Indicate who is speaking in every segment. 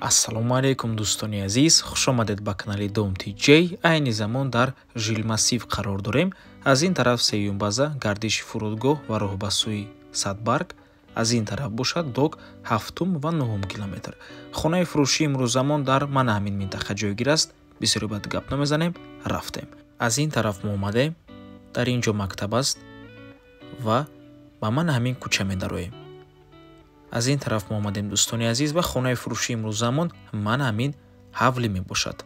Speaker 1: Ассалому алейкум дӯстони азиз, хушомадед ба канали Dom TJ. Айни замон дар Жилмассив қарор дорем. Аз ин тараф сеюм база гардиши фурудгоҳ ва роҳ ба сӯи Садбарг. Аз ин тараф бошад дог 7 ва 9 километр. Хонаи фурӯшии имрӯзамон дар мана ҳамин минтақа ҷойгир аст. Бисёре бад гап намезанем, рафтем. Аз ин тараф мо омадем. Дар ин ҷо мактаб аст ва ба мана ҳамин кӯча медароем. Аз ин тараф мо омадем дӯстони азиз ва хонаи фурӯшии имрӯзамон ман ҳамин ҳавлӣ мебошад.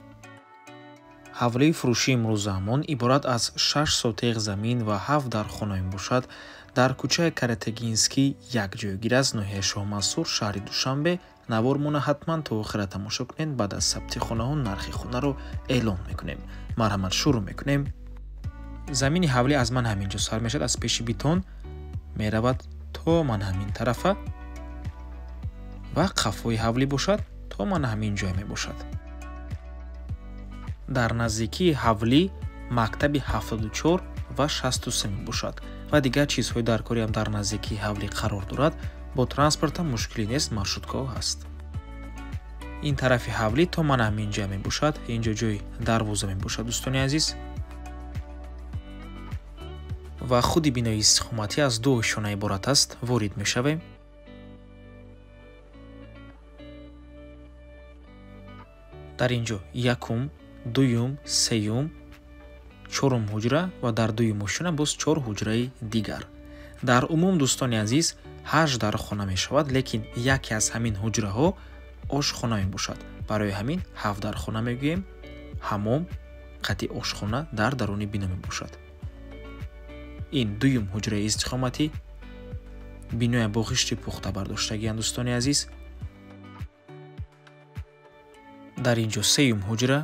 Speaker 1: Ҳавлии фурӯшии имрӯзамон иборат аз 6 сотеғ замин ва 7 дархона мебошад. Дар кӯчаи Каратегинский як ҷойгир аст, ноҳияи Шоҳмансур, шаҳри Душанбе. Навор мона ҳатман то охира тамошо кунед. Баъд аз сабти хонаҳо нархи хонаро эълон мекунем. Марҳамат, шурӯъ мекунем. Замини ҳавлӣ аз ман ҳамин ҷо сар мешавад, аз пеши битон меравад то ман ҳамин тарафа ва қафои ҳавлӣ бошад то мана ҳамин ҷой мебошад. Дар наздикии ҳавлӣ мактаби 74 ва 63 мебошад ва дигар чизҳои даркориам дар наздикии ҳавлӣ қарор дорад. Бо транспортам мушкилӣ нест, маршруткаҳо ҳаст. Ин тарафи ҳавлӣ то мана ҳамин ҷо мебошад. Ин ҷо ҷои дарвоза мебошад дӯстони азиз. Ва худи бинои истиқоматӣ аз ду ошона иборат аст. Ворид мешавем. Дар ин ҷо якум, дуюм, сеюм, чорум ҳуҷра ва дар дуюм ошона боз 4 ҳуҷраи дигар. Дар умум дӯстони азиз 8 дархона мешавад, лекин яке аз ҳамин ҳуҷраҳо ошхона мебошад. Барои ҳамин 7 дархона мегӯем. Ҳамом, қати ошхона дар даруни бино мебошад. Ин дуюм ҳуҷраи истиқоматӣ биное бо ғишти пухта бардоштагиам дӯстони азиз. Дар ин ҷо сеюм ҳуҷра,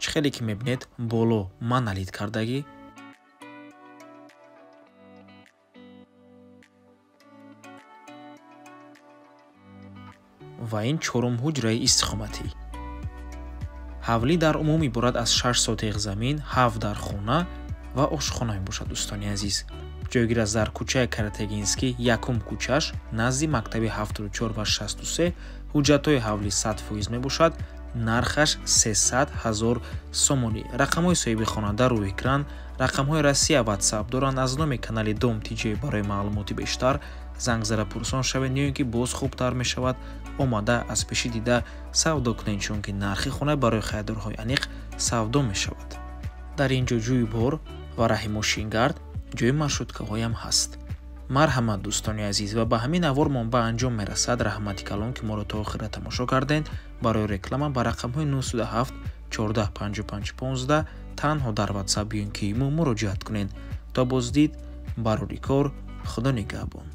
Speaker 1: чихеле ки мебинед боло маналит кардагӣ, ва ин чорум ҳуҷраи истиқоматӣ. ҳавлӣ дар умум иборат аз 6 сотеғ замин, 7 дар хона ва ошхона мебошад дӯстони азиз. ҷойгир аст дар кӯчаи Каратегинский, якум кӯчаш, назди мактаби 74 ва 63. ҳуҷҷатҳои ҳавлӣ 100% мебошад. нархаш 300 000 сомонӣ. рақамҳои соҳиби хона дар рӯи экран. рақамҳои Россия WhatsApp доранд. аз номи канали Dom TJ барои маълумоти бештар занг зада пурсон шавед. ё ин ки боз хубтар мешавад, омада аз пеши дида савдо кунед, чунки нархи хона барои харидорҳои аниқ савдо мешавад. дар ин ҷо ҷӯи бор ва раҳи мошингард, ҷои маршруткаҳоям ҳаст. марҳамат дӯстони азиз, ва ба ҳамин авормон ба анҷом мерасад. раҳмати калон ки моро то охира тамошо кардед. барои реклама ба рақамҳои 907 14 55 15 танҳо дар WhatsApp ё ин ки имо муроҷиат кунед. то боздид, барори кор, худо нигаҳбон.